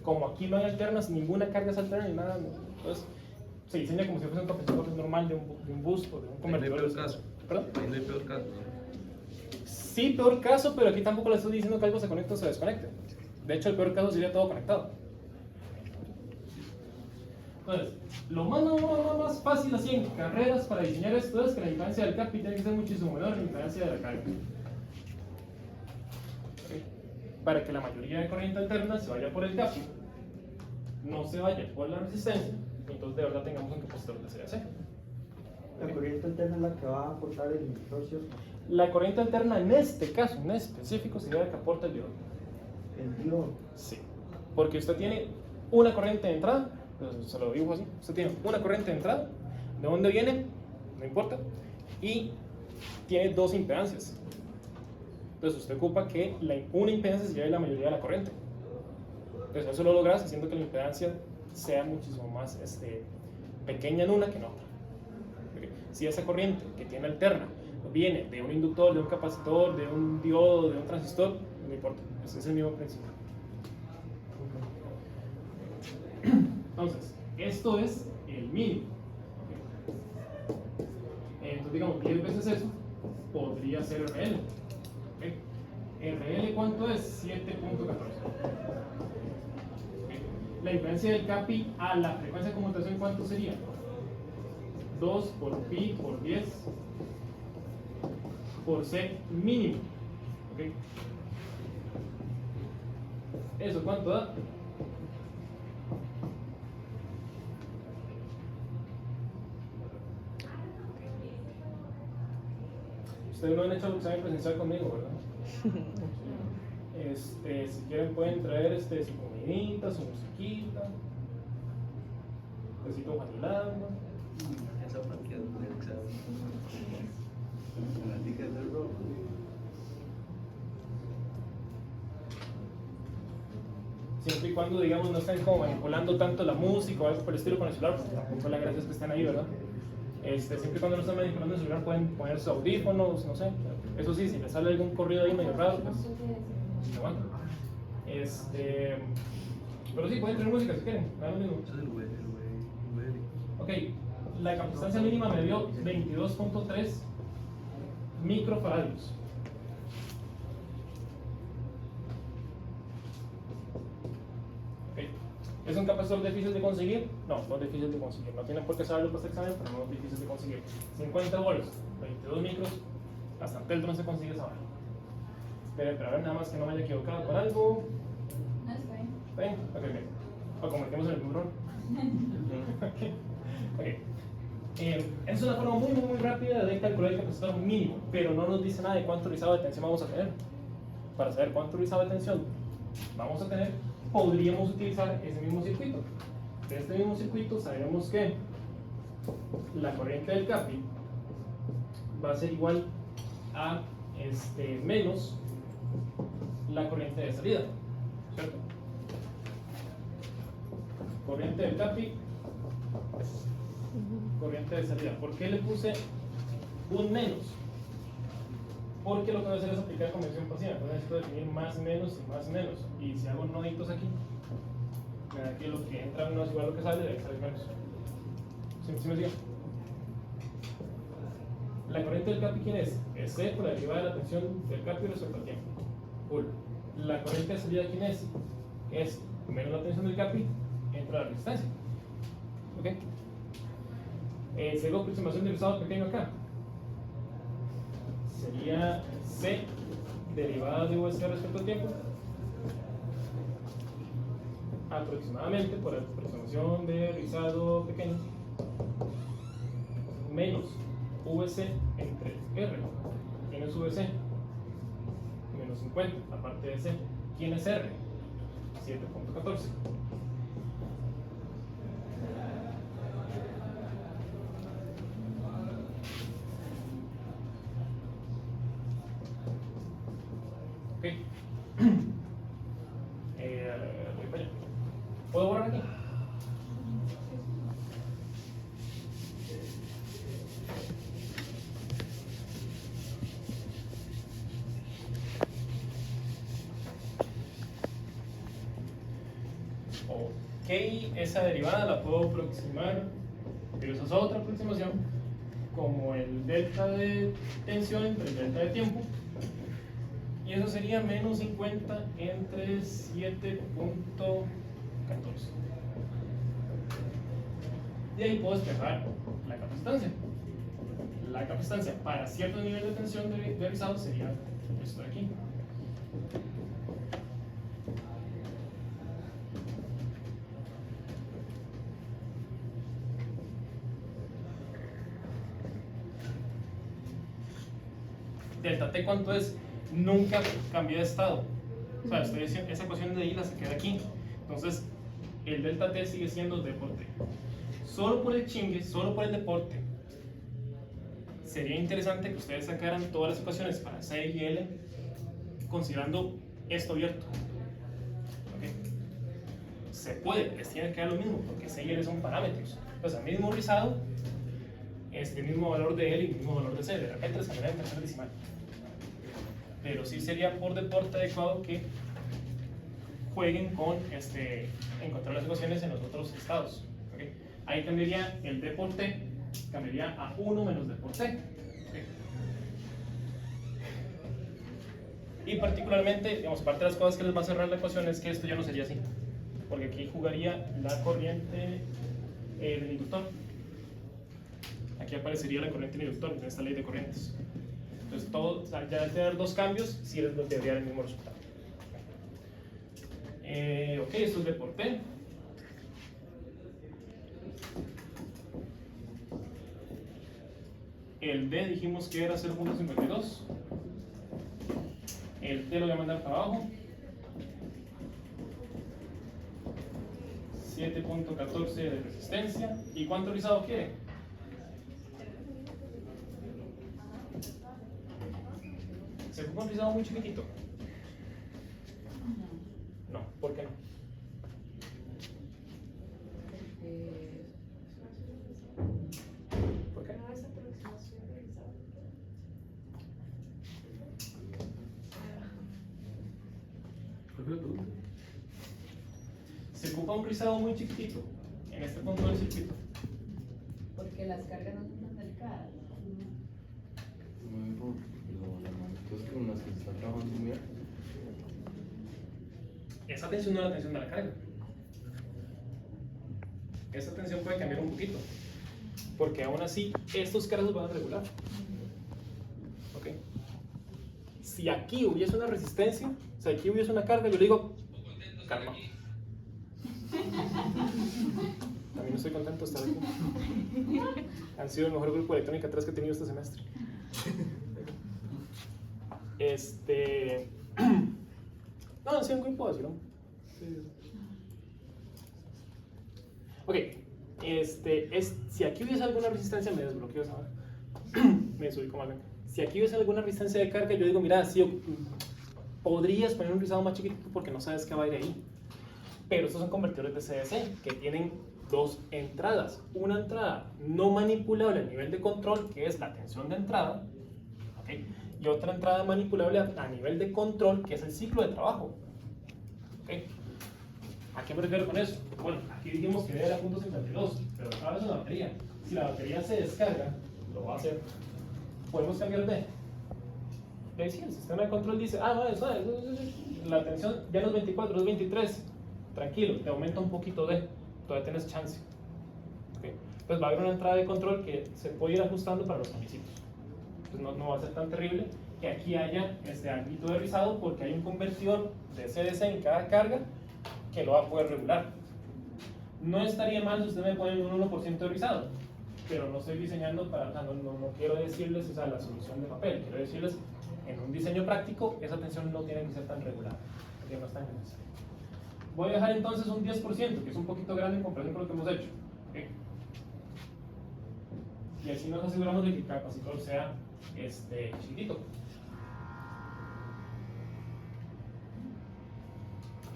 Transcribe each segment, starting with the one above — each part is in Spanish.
como aquí no hay alternas, ninguna carga es alterna ni nada, entonces se diseña como si fuese un capacitor normal de un bus o de un convertidor. Ahí no hay peor caso. ¿Perdón? Ahí no hay peor caso. Sí, peor caso, pero aquí tampoco le estoy diciendo que algo se conecte o se desconecte. De hecho, el peor caso sería todo conectado. Entonces, lo más fácil así en carreras para diseñar esto es que la impedancia del CAPI tiene que ser muchísimo menor a la impedancia de la carga. ¿Okay? Para que la mayoría de corriente alterna se vaya por el CAPI, no se vaya por la resistencia, y entonces de verdad tengamos un capacitor de serie C. La corriente alterna es la que va a aportar el inhibidor, ¿cierto? La corriente alterna en este caso, en específico, sería la que aporta el diodo. El diodo. Sí, porque usted tiene una corriente de entrada, se lo dibujo así, usted tiene una corriente de entrada, ¿de dónde viene? No importa, y tiene dos impedancias. Entonces usted ocupa que una impedancia se lleve la mayoría de la corriente. Entonces eso lo logras haciendo que la impedancia sea muchísimo más pequeña en una que en otra. Porque si esa corriente que tiene alterna viene de un inductor, de un capacitor, de un diodo, de un transistor, no importa, ese es el mismo principio. Entonces, esto es el mínimo. Entonces, digamos, 10 veces eso podría ser RL. ¿Okay? RL, ¿cuánto es? 7.14. ¿Okay? La impedancia del CAPI a la frecuencia de conmutación, ¿cuánto sería? 2 por pi por 10 por C mínimo. ¿Okay? ¿Eso cuánto da? Ustedes no han hecho el examen presencial conmigo, ¿verdad? Si quieren pueden traer su comidita, su musiquita, besito Juanilando. Esa partida del examen. La tica del rojo. Siempre y cuando, digamos, no estén como manipulando tanto la música o algo por el estilo con el celular, pues tampoco la gracia es que estén ahí, ¿verdad? Siempre y cuando no estén manipulando el celular pueden poner sus audífonos, no sé. Eso sí, si les sale algún corrido ahí medio raro, pues se aguanta. Pero sí, pueden tener música si quieren, nada lo mismo. Eso es el güey. Ok, la capacitancia mínima me dio 22.3 microfaradios. Okay. ¿Es un capacitor difícil de conseguir? No, no es difícil de conseguir. No tienen por qué saberlo para este examen, pero no es difícil de conseguir. 50 volts, 22 micros, hasta Teltron no se consigue esa barra. Pero a ver, nada más que no me haya equivocado con algo. No, está bien. ¿Está bien? Ok, bien. O convertimos en el burrón. Okay. Es una forma muy rápida de calcular el capacitor mínimo, pero no nos dice nada de cuánto rizado de tensión vamos a tener. Para saber cuánto rizado de tensión vamos a tener, podríamos utilizar ese mismo circuito. De este mismo circuito sabemos que la corriente del CAPI va a ser igual a menos la corriente de salida, ¿cierto? Corriente del CAPI, corriente de salida. ¿Por qué le puse un menos? Porque lo que voy a hacer es aplicar convención pasiva. Entonces necesito definir más menos y más menos. Y si hago noditos aquí, me da que lo que entra no es igual a lo que sale, debe salir menos. ¿Sí me sigue? La corriente del CAPI, ¿quién es? Es C por la derivada de la tensión del CAPI respecto al tiempo. Cool. La corriente de salida, ¿quién es? Es menos la tensión del CAPI, entra la resistencia. ¿Ok? Si hago aproximación del rizado pequeño acá, sería C derivada de VC respecto al tiempo, aproximadamente por aproximación de rizado pequeño, menos VC entre R. ¿Quién es VC? Menos 50, aparte de C. ¿Quién es R? 7.14. Ok. Voy para allá. ¿Puedo borrar aquí? Ok, esa derivada la puedo aproximar, pero esa es otra aproximación, como el delta de tensión entre el delta de tiempo. Y eso sería menos 50 entre 7.14. Y ahí puedo despejar la capacitancia. La capacitancia para cierto nivel de tensión de rizado sería esto de aquí. Delta T, ¿cuánto es? Nunca cambié de estado. O sea, esa ecuación de isla se queda aquí. Entonces, el delta T sigue siendo D por T. Solo por el chingue, solo por el deporte, sería interesante que ustedes sacaran todas las ecuaciones para C y L considerando esto abierto. ¿Okay? Se puede, les tiene que dar lo mismo, porque C y L son parámetros. Entonces, al mismo rizado, el mismo valor de L y el mismo valor de C. De repente les cambiaría en tercer decimal. Pero sí sería por deporte adecuado que jueguen con encontrar las ecuaciones en los otros estados. ¿Okay? Ahí cambiaría el D por T, cambiaría a 1 menos D por T. ¿Okay? Y particularmente, digamos, parte de las cosas que les va a cerrar la ecuación es que esto ya no sería así, porque aquí jugaría la corriente del inductor. Aquí aparecería la corriente del inductor en esta ley de corrientes. Entonces, todo, ya al tener dos cambios, sí les debería dar el mismo resultado. Ok, esto es D por T. El D dijimos que era 0.52. El T lo voy a mandar para abajo. 7.14 de resistencia. ¿Y cuánto rizado quiere? ¿Se ocupa un rizado muy chiquitito? No, ¿por qué no? ¿Por qué? Se ocupa un rizado muy chiquitito en este punto del circuito. Porque las cargas no son tan delicadas. Entonces, con las que se está trabajando muy bien. Esa tensión no es la tensión de la carga. Esa tensión puede cambiar un poquito, porque aún así estos cargos van a regular. ¿Ok? Si aquí hubiese una resistencia, si aquí hubiese una carga, yo le digo, calma. También estoy contento de estar aquí. Han sido el mejor grupo de electrónica 3 que he tenido este semestre. No, han sido un grupo así, ¿no? Sí. Ok, si aquí hubiese alguna resistencia, me desbloqueo esa. Me desubico más bien. Si aquí hubiese alguna resistencia de carga, yo digo, mira, sí, podrías poner un rizado más chiquitito porque no sabes qué va a ir ahí. Pero estos son convertidores de CDC que tienen dos entradas. Una entrada no manipulable a nivel de control, que es la tensión de entrada, ¿okay? Y otra entrada manipulable a nivel de control, que es el ciclo de trabajo. ¿Okay? ¿A qué me refiero con eso? Bueno, aquí dijimos que era .52, pero ahora es una batería. Si la batería se descarga, lo va a hacer. ¿Podemos cambiar de? Sí, el sistema de control dice, no, la tensión ya no es 24, es 23. Tranquilo, te aumenta un poquito de, todavía tienes chance. ¿Okay? Entonces va a haber una entrada de control que se puede ir ajustando para los cambiecitos. Entonces no va a ser tan terrible que aquí haya ámbito de rizado, porque hay un convertidor de CDC en cada carga que lo va a poder regular. No estaría mal si usted me pone un 1% de rizado, pero no estoy diseñando para, no quiero decirles la solución de papel, quiero decirles en un diseño práctico esa tensión no tiene que ser tan regular, porque no es tan necesario. Voy a dejar entonces un 10%, que es un poquito grande en comparación con lo que hemos hecho. ¿Okay? Y así nos aseguramos de que el capacitor sea chiquitito.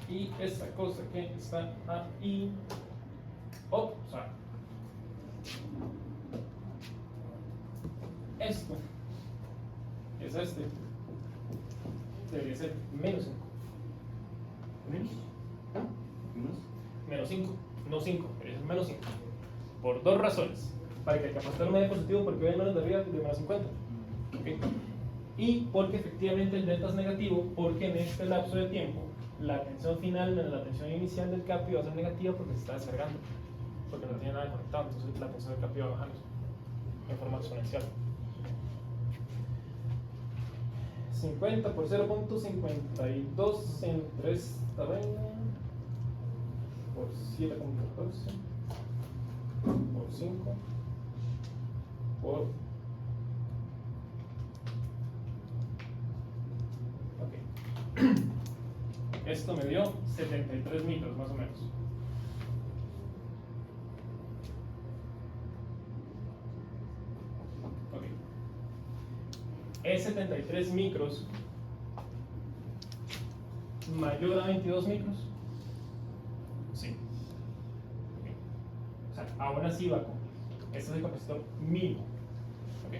Y esta cosa que está ahí, esto es debería ser menos 5. ¿Menos? menos 5, no 5, es menos 5. Por dos razones. Para que el capacitor me dé positivo porque ve menos de arriba de menos 50. ¿Okay? Y porque efectivamente el delta es negativo, porque en este lapso de tiempo la tensión final menos la tensión inicial del capi va a ser negativa porque se está descargando, porque no tiene nada conectado, entonces la tensión del capi va bajando en forma exponencial. 50 por 0.52 entre esta vaina por 7.14 por 5 por ok. Esto me dio 73 micros más o menos. Ok. ¿Es 73 micros mayor a 22 micros? Sí. Ok. O sea, aún así va con. Este es el capacitor mínimo. Ok.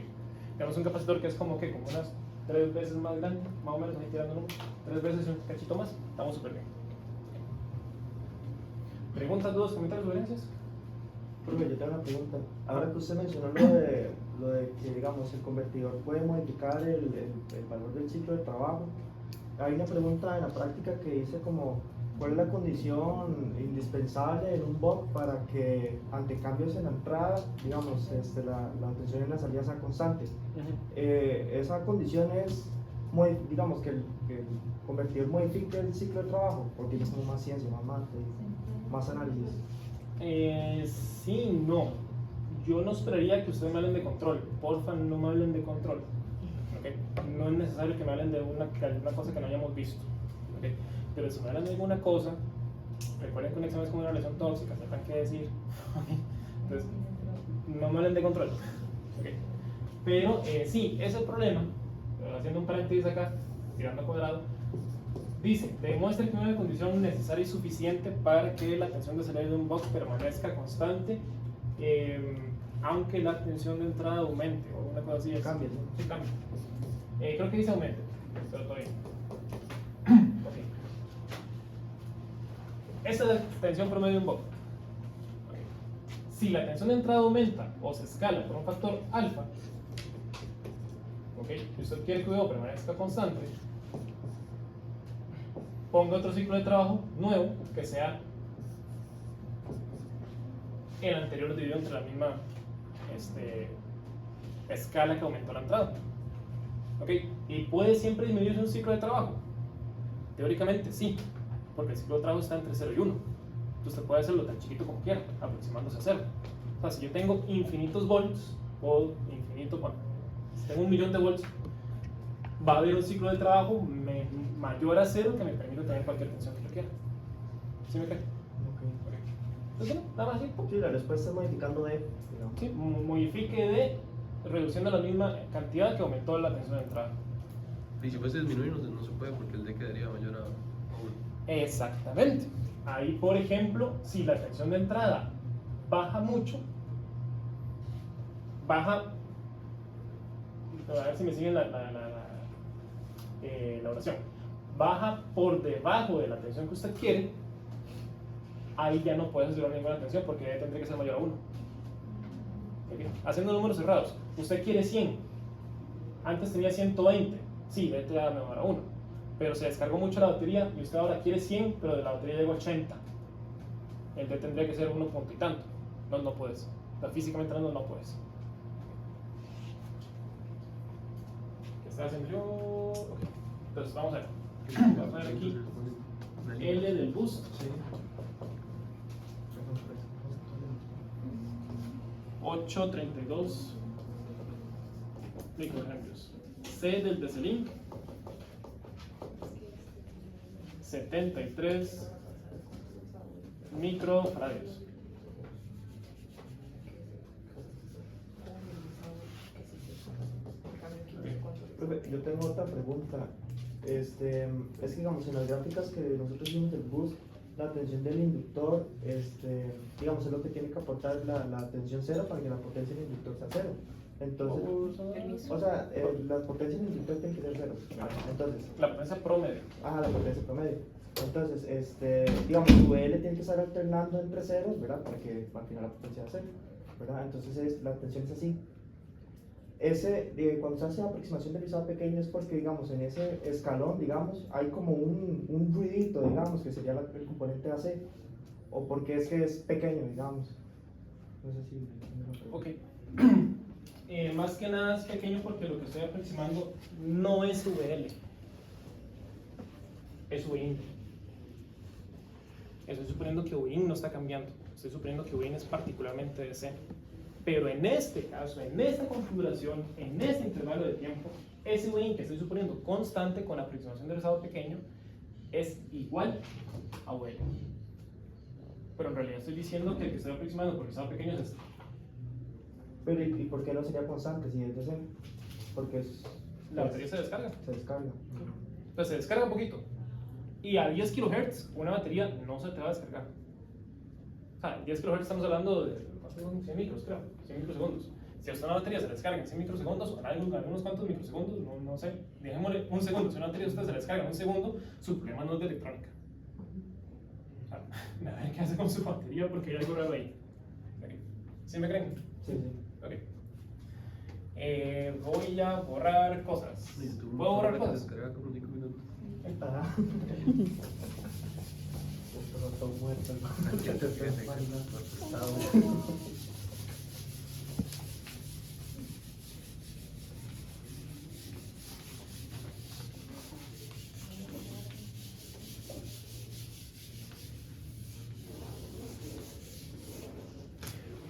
Tenemos un capacitor que es como que como unas 3 veces más grande, más o menos, ahí tirando números, 3 veces un cachito más, estamos súper bien. ¿Preguntas, dudas, comentarios, sugerencias? Profe, yo tengo una pregunta. Ahora que usted mencionó lo de que, digamos, el convertidor puede modificar el valor del ciclo de trabajo, hay una pregunta en la práctica que dice como, ¿cuál es la condición indispensable en un BOC para que ante cambios en la entrada, digamos, la tensión en la salida sea constante? Esa condición es, digamos, que el convertidor modifique el ciclo de trabajo, o tiene como más ciencia, más análisis. Sí, no. Yo no esperaría que ustedes me hablen de control. Porfa, no me hablen de control. ¿Okay? No es necesario que me hablen de una cosa que no hayamos visto. ¿Okay? Pero si me hablan de alguna cosa, recuerden que un examen es como una relación tóxica, sepan qué decir. Entonces, no me hablen de control. ¿Okay? Pero sí, ese problema, haciendo un paréntesis acá, tirando a cuadrado, dice, demuestre que una condición necesaria y suficiente para que la tensión de salida de un box permanezca constante, aunque la tensión de entrada aumente, o una cosa así. Cambia, ¿no? Sí, cambia. Creo que dice aumente, pero todavía. Okay. Esta es la tensión promedio de un box. Okay. Si la tensión de entrada aumenta o se escala por un factor alfa, okay, y usted quiere que V permanezca constante, ponga otro ciclo de trabajo nuevo que sea el anterior dividido entre la misma escala que aumentó la entrada. ¿Okay? ¿Y puede siempre disminuirse un ciclo de trabajo? Teóricamente sí, porque el ciclo de trabajo está entre 0 y 1. Entonces usted puede hacerlo tan chiquito como quiera, aproximándose a 0. O sea, si yo tengo infinitos volts, o infinito, bueno, si tengo 1.000.000 de volts, va a haber un ciclo de trabajo mayor a 0 que me permite tener cualquier tensión que yo quiera. ¿Sí me cae? Okay. Entonces, nada más así. Sí, la respuesta es modificando de, digamos. Sí, modifique de reduciendo la misma cantidad que aumentó la tensión de entrada. Y si fuese disminuir, no se puede porque el D quedaría mayor a 1. Exactamente. Ahí, por ejemplo, si la tensión de entrada baja mucho, baja, a ver si me siguen la oración, baja por debajo de la tensión que usted quiere, ahí ya no puede asegurar ninguna tensión porque tendría que ser mayor a 1. ¿Okay? Haciendo números cerrados, usted quiere 100, antes tenía 120, sí, D te da mejor a 1, pero se descargó mucho la batería y usted ahora quiere 100, pero de la batería llegó a 80. El D tendría que ser 1 punto y tanto. No puedes. O sea, físicamente no puedes. ¿Qué está haciendo yo? Okay. Entonces, vamos a ver. Vamos a ver aquí L del boost. Sí. 832 microamperes. C del DC-Link 73 microfarads. Profe, yo tengo otra pregunta. Es que digamos, en las gráficas que nosotros vimos del boost, la tensión del inductor, digamos, es lo que tiene que aportar la tensión cero para que la potencia del inductor sea cero. Entonces, o sea, la potencia del inductor tiene que ser cero. Entonces, La potencia promedio. la potencia promedio. Entonces, digamos, tu VL tiene que estar alternando entre ceros, ¿verdad? Para que al final la potencia sea cero, ¿verdad? Entonces la tensión es así. Cuando se hace aproximación de rizado pequeño es porque, digamos, en ese escalón, digamos, hay como un ruidito, digamos, que sería el componente AC, o porque es que es pequeño, digamos. No sé si me lo Ok. Más que nada es pequeño porque lo que estoy aproximando no es VL, es VIN. Estoy suponiendo que VIN no está cambiando, estoy suponiendo que VIN es particularmente DC. Pero en este caso, en esta configuración, en este intervalo de tiempo, ese VIN que estoy suponiendo constante con aproximación de rizado pequeño es igual a VL. Pero en realidad estoy diciendo que el que estoy aproximando por rizado pequeño es este. Pero ¿y por qué no sería constante si es DC? Porque La batería se descarga. se descarga. Entonces se descarga un poquito. Y a 10 kHz, una batería no se te va a descargar. O sea, 10 kHz estamos hablando de 100 micros, creo, 100 microsegundos. Si a usted una batería se le descarga en 100 microsegundos, o en algunos cuantos microsegundos, no sé, dejémosle un segundo. Si una batería a usted se le descarga en un segundo, su problema no es de electrónica. O sea, a ver qué hace con su batería porque hay algo raro ahí. Okay. ¿Sí me creen? Sí, sí. Ok. Voy a borrar cosas. ¿Puedo borrar cosas? Descarga como 5 minutos. Ah. Esto no está muerto, hermano. Ya te Esto es fíjate, marina. asustado.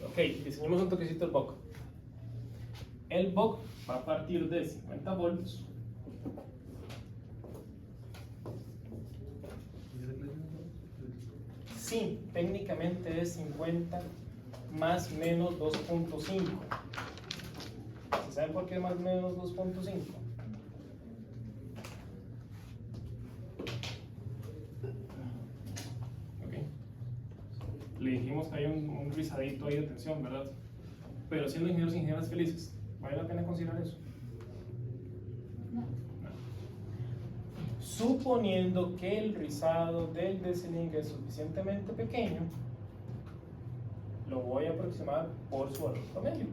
Ok, diseñemos un toquecito el BOC. El BOC va a partir de 50 volts. Sí, técnicamente es 50 más menos 2.5. ¿Se saben por qué más menos 2.5? Le dijimos que hay un rizadito ahí de tensión, ¿verdad? Pero siendo ingenieros e ingenieras felices, ¿vale la pena considerar eso? No. No. Suponiendo que el rizado del DC-Link es suficientemente pequeño, lo voy a aproximar por su valor promedio.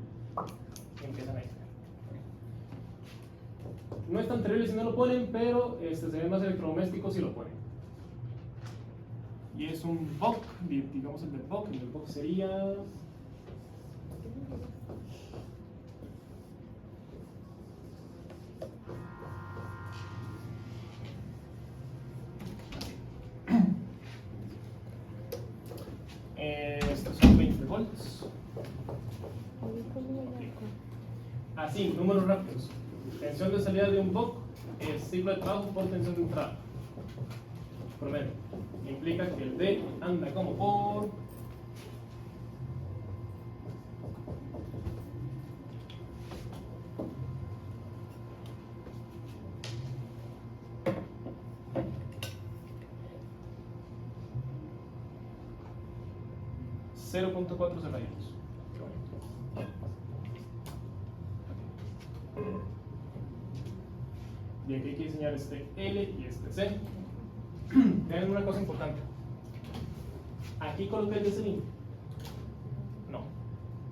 Y empiezan ahí. No es tan terrible si no lo ponen, pero se ve más electrodoméstico si lo ponen. Y es un VOC, digamos el del VOC, el VOC sería... Estos son 20 volts. Okay. Así, números rápidos. Tensión de salida de un VOC es ciclo de trabajo por tensión de entrada. Promedio. Implica que el D anda como por... .4 radianos. Y aquí hay que diseñar este L y este C. Vean una cosa importante. ¿Aquí coloqué el DC-Link? No.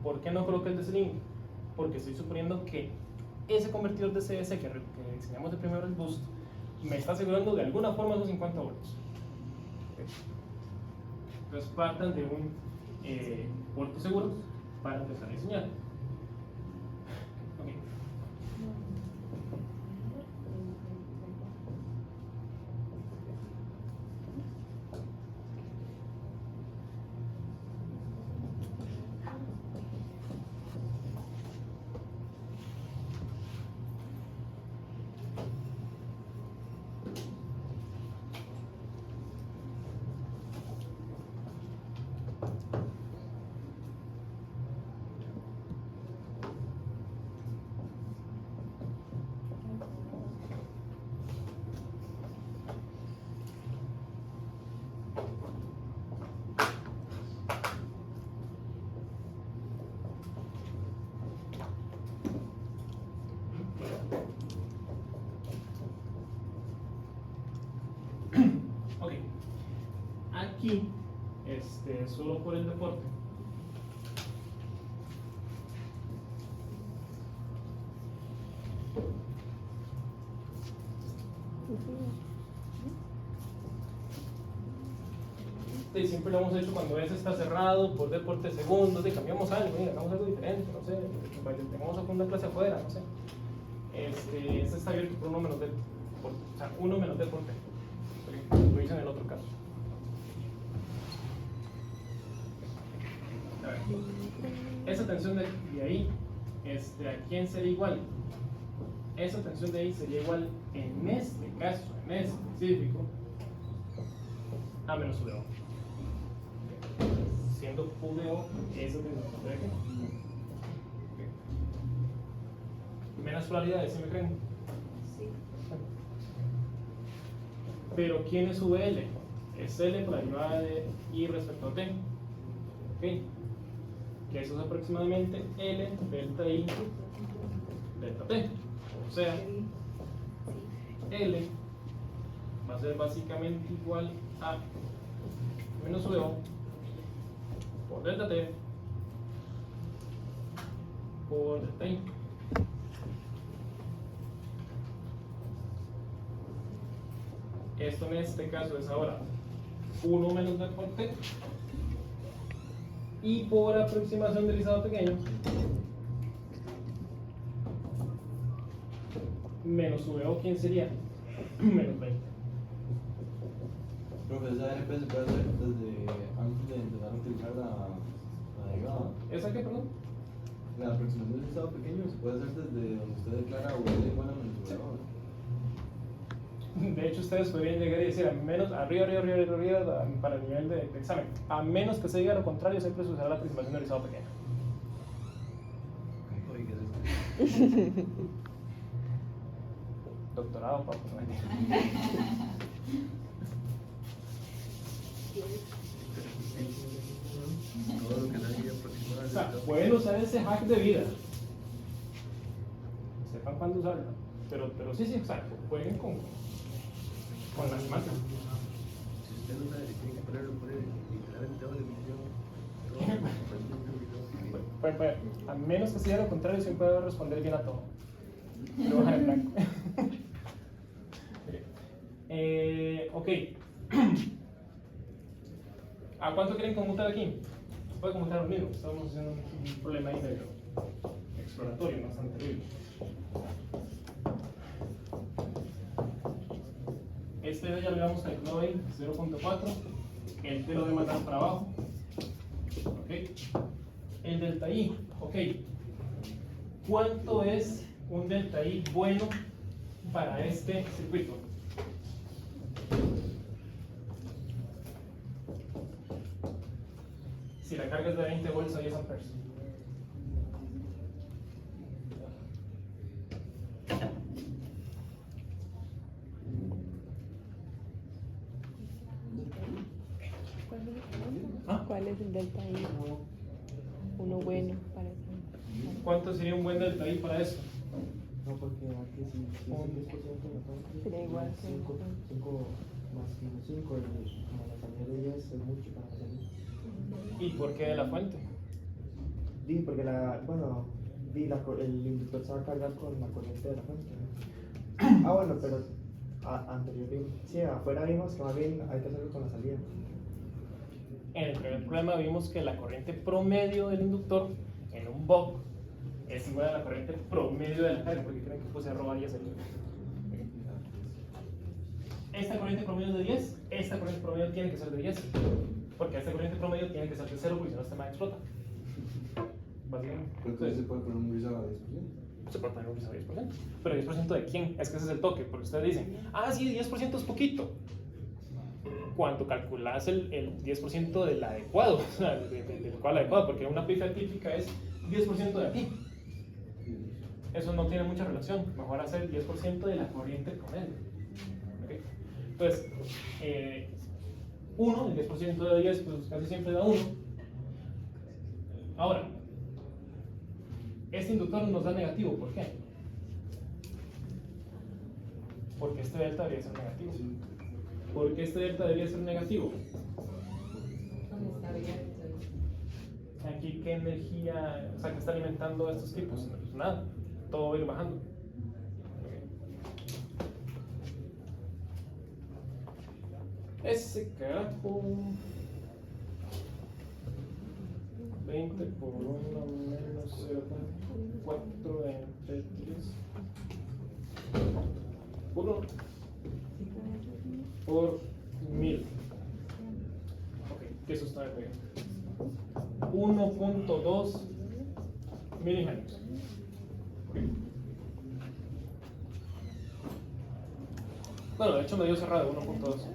¿Por qué no coloqué el DC-Link? Porque estoy suponiendo que ese convertidor de CS que diseñamos de primero, el boost, me está asegurando de alguna forma esos 50 volts. Entonces partan de un puerto seguro para empezar a diseñar. Okay. aquí, solo por el deporte. Sí, siempre lo hemos hecho cuando ese está cerrado por deporte segundos, y cambiamos algo, mira, hagamos algo diferente, no sé, vamos a una clase afuera, no sé. Este está abierto por uno menos deporte, o sea, uno menos deporte. Lo hice en el otro caso. A ver. Esa tensión de ahí, ¿a quién sería igual? Esa tensión de ahí sería igual en este caso, en este específico, a menos VO. Siendo VO esa tensión de aquí. Menos polaridades, ¿sí me creen? Sí. Pero ¿quién es VL? Es L por la derivada de I respecto a T. ¿Ok? Que eso es aproximadamente L delta I delta T. O sea, L va a ser básicamente igual a menos VO por delta T por delta I. Esto en este caso es ahora 1 menos d por T. Y por aproximación del rizado pequeño, menos VO, ¿quién sería? Menos 20. Profe, esa NP se puede hacer desde antes de empezar a utilizar la derivada. ¿Esa qué, perdón? La aproximación del estado pequeño se puede hacer desde donde usted declara VL igual a menos VO. De hecho, ustedes podrían llegar y decir arriba, para el nivel de examen. A menos que se diga lo contrario, siempre se usará la aproximación del rizado pequeño. Oye, ¿qué es esto? Doctorado, papá. Todo lo que nadie aproximaba. O sea, pueden usar ese hack de vida. Sepan cuándo usarlo. Pero sí, exacto. Jueguen con las matas. Si usted no sabe, tiene que ponerlo por el literalmente abajo de la visión. Pues, a menos que sea lo contrario, siempre debe responder bien a todo. Lo bajan en blanco. Ok. ¿A cuánto quieren conmutar aquí? Se puede conmutar lo mismo. Estamos haciendo un problema ahí medio exploratorio, bastante terrible. Este ya lo habíamos calculado ahí, 0.4. El T lo voy a mandar para abajo. Ok. El delta I. Ok. ¿Cuánto es un delta I bueno para este circuito? Si la carga es de 20 volts a 10 amperes. ¿Cuál es el delta I? Uno bueno para eso. ¿Cuánto sería un buen delta I para eso? No, porque aquí si es el 10% de la fuente, Sería igual que 5 más menos 5, como la salida de 10 es mucho para salir. ¿Y por qué de la fuente? Di, porque el inductor se va a cargar con la corriente de la fuente, ¿no? Ah, bueno, pero anteriormente, sí, afuera vimos que más bien hay que hacerlo con la salida. En el primer problema vimos que la corriente promedio del inductor en un BOC es igual a la corriente promedio de la carga, porque creen que puse arroba 10 aquí. Esta corriente promedio es de 10, esta corriente promedio tiene que ser de 10, porque esta corriente promedio tiene que ser de 0, porque si no, este más explota. Básicamente. Pero entonces se puede poner un rizado a 10%. Se puede poner un rizado a 10%. ¿Pero 10% de quién? Es que ese es el toque, porque ustedes dicen, ah, sí, 10% es poquito. Cuando calculas el 10% del adecuado, o sea, del cual adecuado, porque una pifia típica es 10% de aquí. Eso no tiene mucha relación, mejor hacer 10% de la corriente promedio. ¿Okay? Entonces, 1, el 10% de 10, pues casi siempre da 1. Ahora, este inductor nos da negativo, ¿por qué? Porque este delta debería ser negativo. ¿Por qué este delta debería ser negativo? ¿Y qué energía, o sea, que está alimentando a estos tipos? Pues nada, todo va a ir bajando. Ese carajo. 20 por 1 menos 0.4 entre 3 por 1 por 1000. Ok, que eso está de pegar. 1.2 miliamperios. Okay. Bueno, de hecho me dio cerrado 1.2.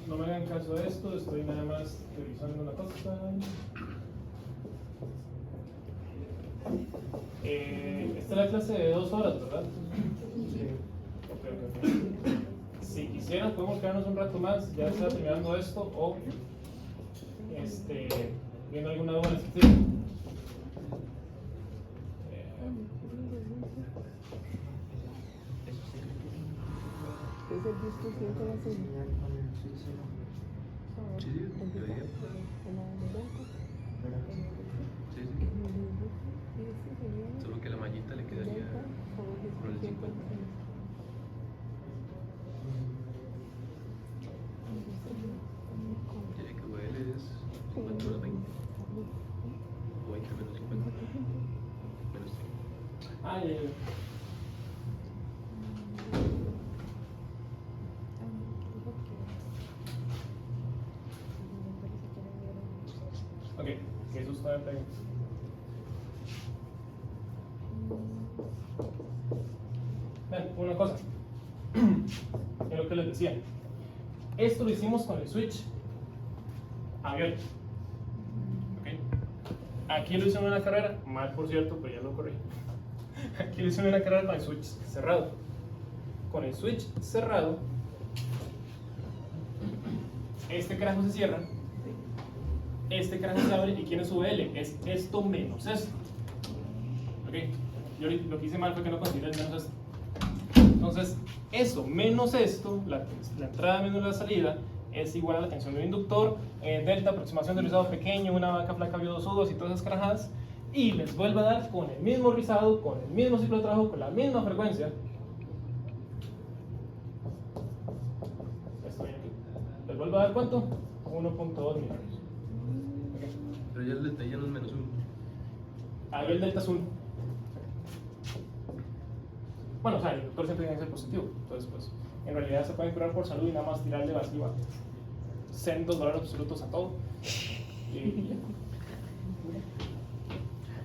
No me hagan caso de esto, estoy nada más revisando una cosa. Esta es la clase de 2 horas, ¿verdad? Sí. Ok. Si quisieran, podemos quedarnos un rato más, ya sea terminando esto o viendo alguna duda en el sentido. Es el 10% va a ser. Sí, sí, yo diría. Sí, sí. Solo que la mallita le quedaría por el 50. Diría que UL es 50 menos 20. O 20 menos 50. Menos 30. Ah, ya. Ok, que eso está bien. Vean, una cosa. Es lo que les decía. Esto lo hicimos con el switch abierto. Okay. Aquí lo hice en una carrera, mal por cierto, pero ya lo corrí. Aquí lo hice en una carrera con el switch cerrado. Con el switch cerrado, este carajo se cierra, este carajo se abre y ¿quién es VL? Es esto menos esto. Ok, yo lo que hice mal fue que no consideré el menos esto. Entonces, eso menos esto, la entrada menos la salida, es igual a la tensión de un inductor, delta, aproximación del rizado pequeño, una vaca flaca vio 2 U2 y todas esas carajadas, y les vuelvo a dar con el mismo rizado, con el mismo ciclo de trabajo, con la misma frecuencia. Esto viene aquí. ¿Les vuelvo a dar cuánto? 1.2 miliamperios. Okay. Pero ya el delta ya no es menos 1. Ahí el delta es 1. Bueno, o sea, el inductor siempre tiene que ser positivo. Entonces, pues, en realidad se pueden curar por salud y nada más tirarle vacío a sendos valores absolutos a todo. Y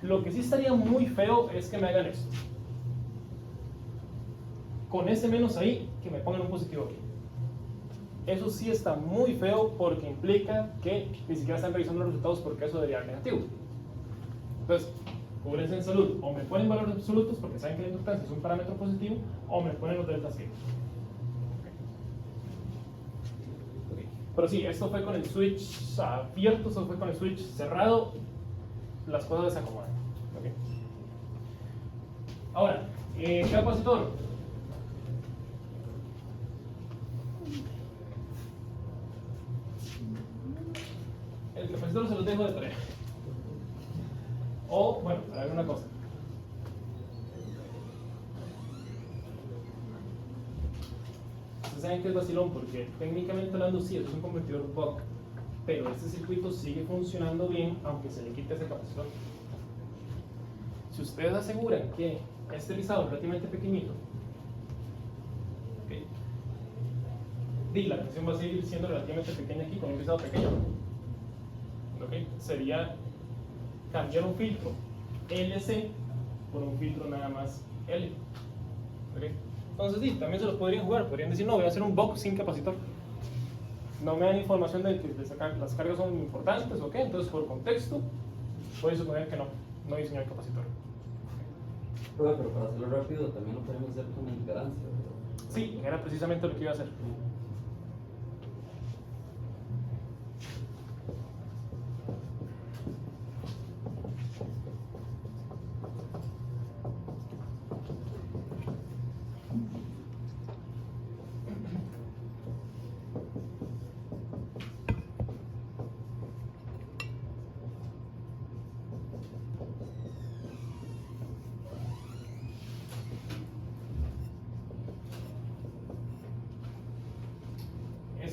lo que sí estaría muy feo es que me hagan esto. Con ese menos ahí, que me pongan un positivo aquí. Eso sí está muy feo porque implica que ni siquiera están revisando los resultados porque eso debería ser negativo. Entonces, cúbrense en salud, o me ponen valores absolutos porque saben que la inductancia es un parámetro positivo, o me ponen los deltas que. Okay. Pero sí, esto fue con el switch abierto, esto fue con el switch cerrado, las cosas se acomodan. Okay. Ahora, capacitor. El capacitor se los dejo de tarea. O, bueno, para ver una cosa. Ustedes saben que es vacilón porque técnicamente hablando sí, eso es un convertidor buck, pero este circuito sigue funcionando bien aunque se le quite ese capacitor. Si ustedes aseguran que este rizado es relativamente pequeñito, okay, y la tensión va a seguir siendo relativamente pequeña aquí con un rizado pequeño, okay, sería cambiar un filtro LC por un filtro nada más L. ¿Okay? Entonces sí, también se los podrían jugar, podrían decir no, voy a hacer un box sin capacitor. No me dan información de que las cargas son importantes o qué, entonces por contexto voy a suponer que no diseñó el capacitor. Pero para hacerlo rápido también lo podemos hacer con impedancia, ¿verdad? Sí, era precisamente lo que iba a hacer.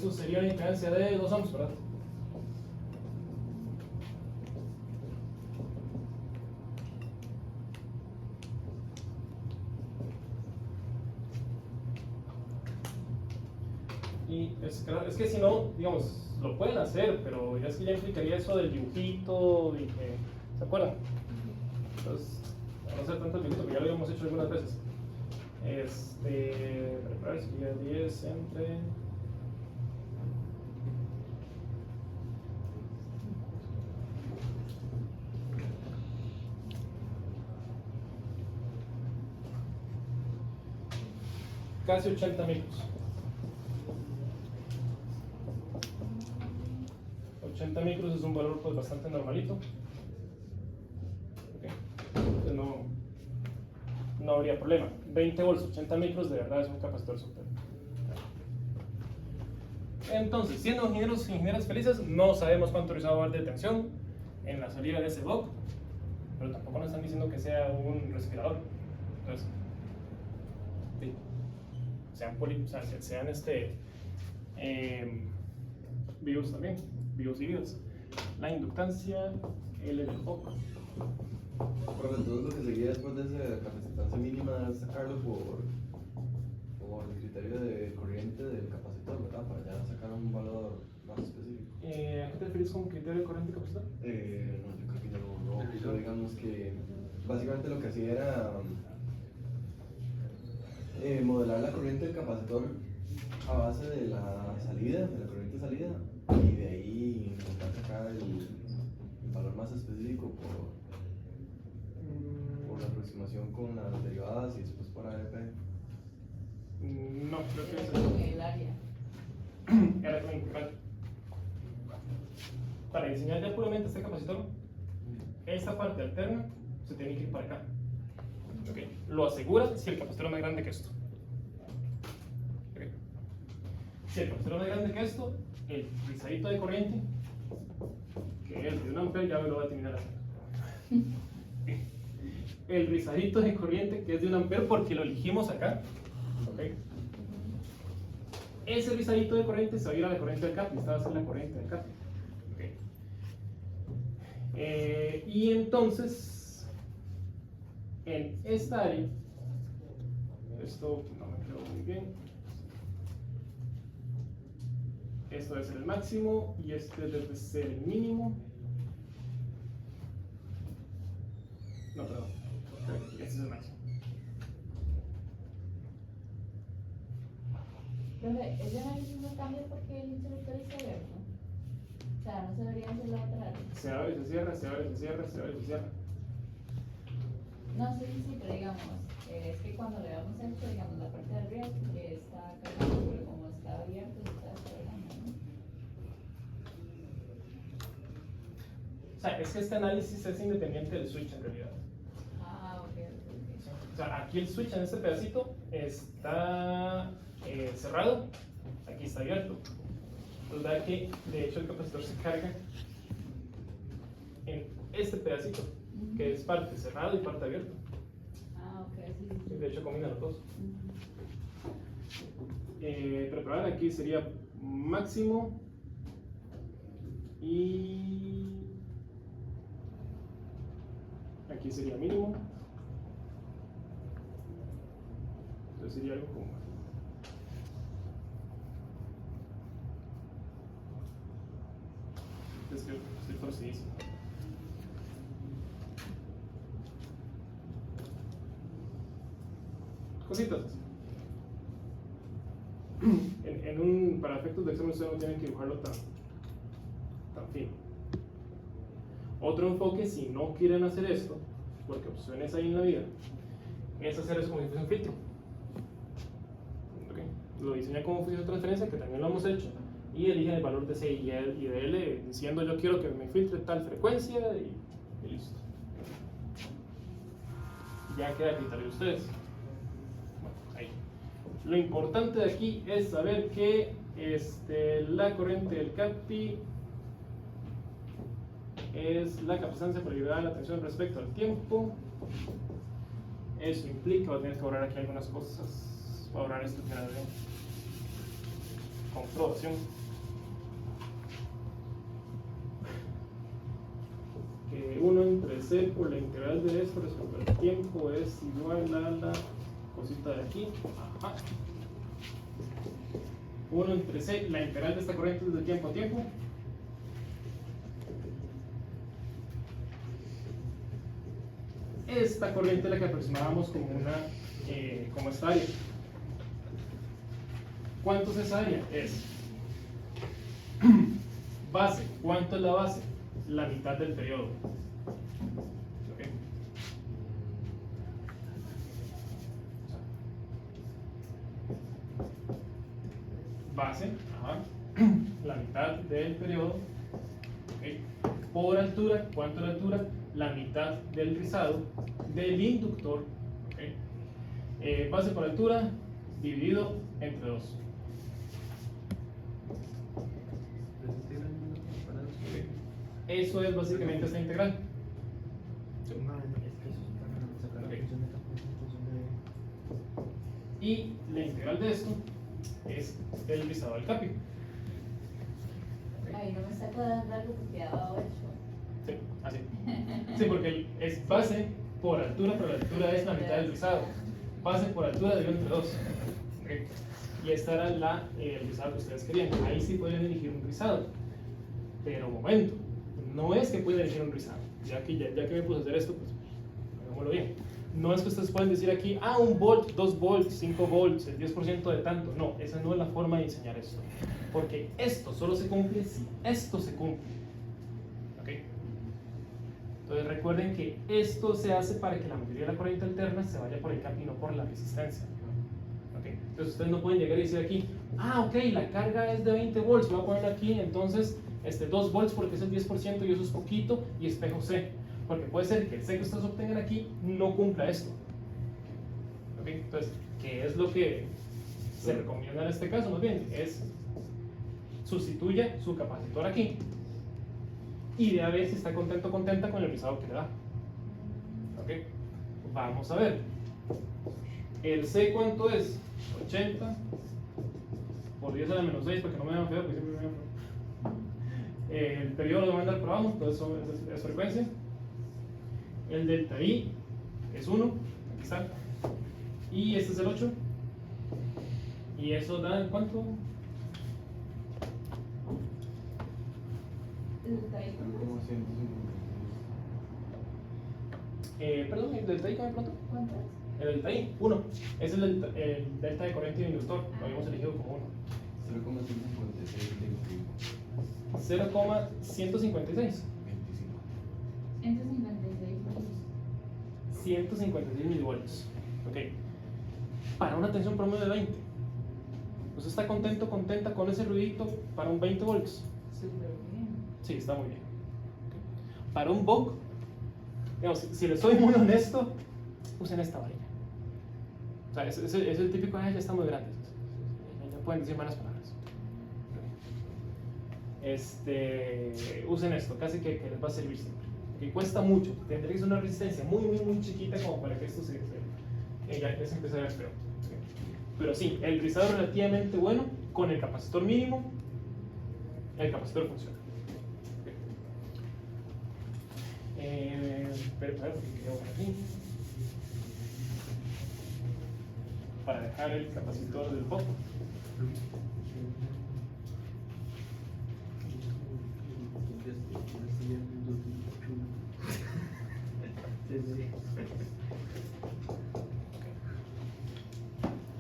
Esto sería una impedancia de 2 ohms, ¿verdad? Y es que si no, digamos, lo pueden hacer, pero ya es que ya implicaría eso del dibujito y que, ¿se acuerdan? Entonces, a no hacer tanto el dibujito, que ya lo habíamos hecho algunas veces. Preparar sería 10 entre... casi 80 micros. 80 micros es un valor pues bastante normalito. Okay. Entonces no habría problema. 20 volts, 80 micros de verdad es un capacitor súper. Entonces, siendo ingenieros felices, no sabemos cuánto rizado va a haber de tensión en la salida de ese block, pero tampoco nos están diciendo que sea un respirador. Entonces, sí, sean vivos también, vivos y vivos. La inductancia L del block. Pero entonces lo que seguía después de esa capacitancia mínima es sacarlo por el criterio de corriente del capacitor, ¿verdad? Para ya sacar un valor más específico. ¿A qué te refieres con criterio de corriente capacitor? No, yo creo que no. Yo digamos que básicamente lo que hacía era modelar la corriente del capacitor a base de la salida, de la corriente salida, y de ahí intentar sacar el valor más específico por la aproximación con las derivadas y después por AEP. No, creo que El área. era lo importante. Para diseñar ya puramente este capacitor, esta parte alterna se tiene que ir para acá. Okay. Lo asegura si el capacitor es más grande que esto. Okay. Si el capacitor es más grande que esto, el rizadito de corriente, que es de 1 ampere, ya me lo va a terminar haciendo. El rizadito de corriente, que es de 1 ampere, porque lo elegimos acá. Okay. Ese rizadito de corriente se va a ir a la corriente del CAP, y esta va a ser la corriente del CAP. Okay. Y entonces, en esta área, esto no me quedó muy bien, esto debe ser el máximo y este debe ser el mínimo. No, perdón, este es el máximo. Profe, ese análisis no cambia porque el interruptor está abierto. O sea, no se debería hacer lateral. Se abre, se cierra, se abre, se cierra, se abre, se cierra. No, sí, pero digamos, es que cuando le damos hecho, digamos, la parte de arriba está cargando, pero como está abierto, está descargando, ¿no? O sea, es que este análisis es independiente del switch en realidad. Ah, ok. O sea, aquí el switch en este pedacito está cerrado, aquí está abierto. Entonces, vea que de hecho el capacitor se carga en este pedacito, que es parte cerrado y parte abierto. Ah, ok, sí. De hecho, combina los dos. Preparar aquí sería máximo y aquí sería mínimo. Entonces sería algo como es que estoy torcidísimo. Cositas. Para efectos de examen usted no tiene que dibujarlo tan fino. Otro enfoque, si no quieren hacer esto, porque opciones hay en la vida, es hacer eso como si fuese un filtro. Okay. Lo diseña como filtro de transferencia, que también lo hemos hecho, y eligen el valor de C y de L, diciendo yo quiero que me filtre tal frecuencia y listo. Ya queda a criterio de ustedes. Bueno, ahí. Lo importante de aquí es saber que la corriente del CAPI es la capacitancia por liberar la tensión respecto al tiempo. Eso implica, voy a tener que borrar aquí algunas cosas. Voy a borrar esto que era de comprobación. C por la integral de esto respecto al tiempo es igual a la cosita de aquí. Ajá. 1 entre C, la integral de esta corriente es de tiempo a tiempo. Esta corriente es la que aproximábamos como como esta área. ¿Cuánto es esa área? Es base. ¿Cuánto es la base? La mitad del periodo. ¿Ok? Base, ajá, la mitad del periodo. ¿Ok? Por altura, ¿cuánto es la altura? La mitad del rizado del inductor. ¿Ok? Base por altura dividido entre 2. Eso es básicamente esta integral. Y la integral de esto es el rizado del capi. Ay, no me está cuadrando algo porque ya va 8. Sí, así. Sí, porque es base por altura, pero la altura es la mitad del rizado. Base por altura dividido entre 2. ¿Okay? Y esta era el rizado que ustedes querían. Ahí sí pueden elegir un rizado. Pero momento, no es que pueden elegir un rizado. Ya que me puse a hacer esto, pues hagámoslo bien. No es que ustedes pueden decir aquí, 1 volt, 2 volts, 5 volts, el 10% de tanto. No, esa no es la forma de diseñar esto. Porque esto solo se cumple si esto se cumple. ¿Ok? Entonces recuerden que esto se hace para que la mayoría de la corriente alterna se vaya por el capi y no por la resistencia. ¿Ok? Entonces ustedes no pueden llegar y decir aquí, ok, la carga es de 20 volts, voy a poner aquí entonces 2 volts porque es el 10% y eso es poquito, y espejo C. Porque puede ser que el C que ustedes obtengan aquí no cumpla esto. ¿Ok? Entonces, ¿qué es lo que se recomienda en este caso? Más bien, es sustituya su capacitor aquí y de a ver si está contento o contenta con el rizado que le da. ¿Ok? Vamos a ver. ¿El C cuánto es? 80 por 10 a la menos 6, porque no me dan feo, porque siempre me dan feo. El periodo lo voy a mandar por abajo, entonces es frecuencia. El delta I es 1, aquí está. Y este es el 8. Y eso da ¿cuánto? Perdón, ¿el delta I qué me preguntó? ¿Cuánto es? El delta I, 1. Ese es el delta de corriente de inductor, lo habíamos elegido como 1. 0,156. 156 milivolts. Ok. Para una tensión promedio de 20. ¿Usted está contento, contenta con ese ruidito para un 20 volts? Súper bien. Sí, está muy bien. Ok. Para un VOC, digamos, si les soy muy honesto, usen esta varilla. O sea, es el típico, ya está muy grande. Ya pueden decir malas palabras. Usen esto, casi que les va a servir siempre. Que cuesta mucho, tendría que ser una resistencia muy chiquita como para que esto ya se empiece a ver feo. Pero sí, el rizado es relativamente bueno, con el capacitor mínimo, el capacitor funciona. Pero a ver, ¿qué hago por aquí? Para dejar el capacitor del foco.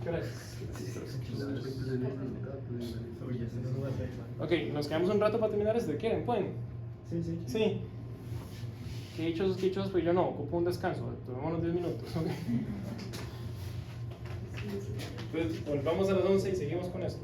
Gracias. Ok, nos quedamos un rato para terminar este. ¿Quieren? ¿Pueden? Sí. Sí. Qué dichosos, pues yo no, ocupo un descanso. Tomemos unos 10 minutos. Okay. Pues volvamos a las 11 y seguimos con esto.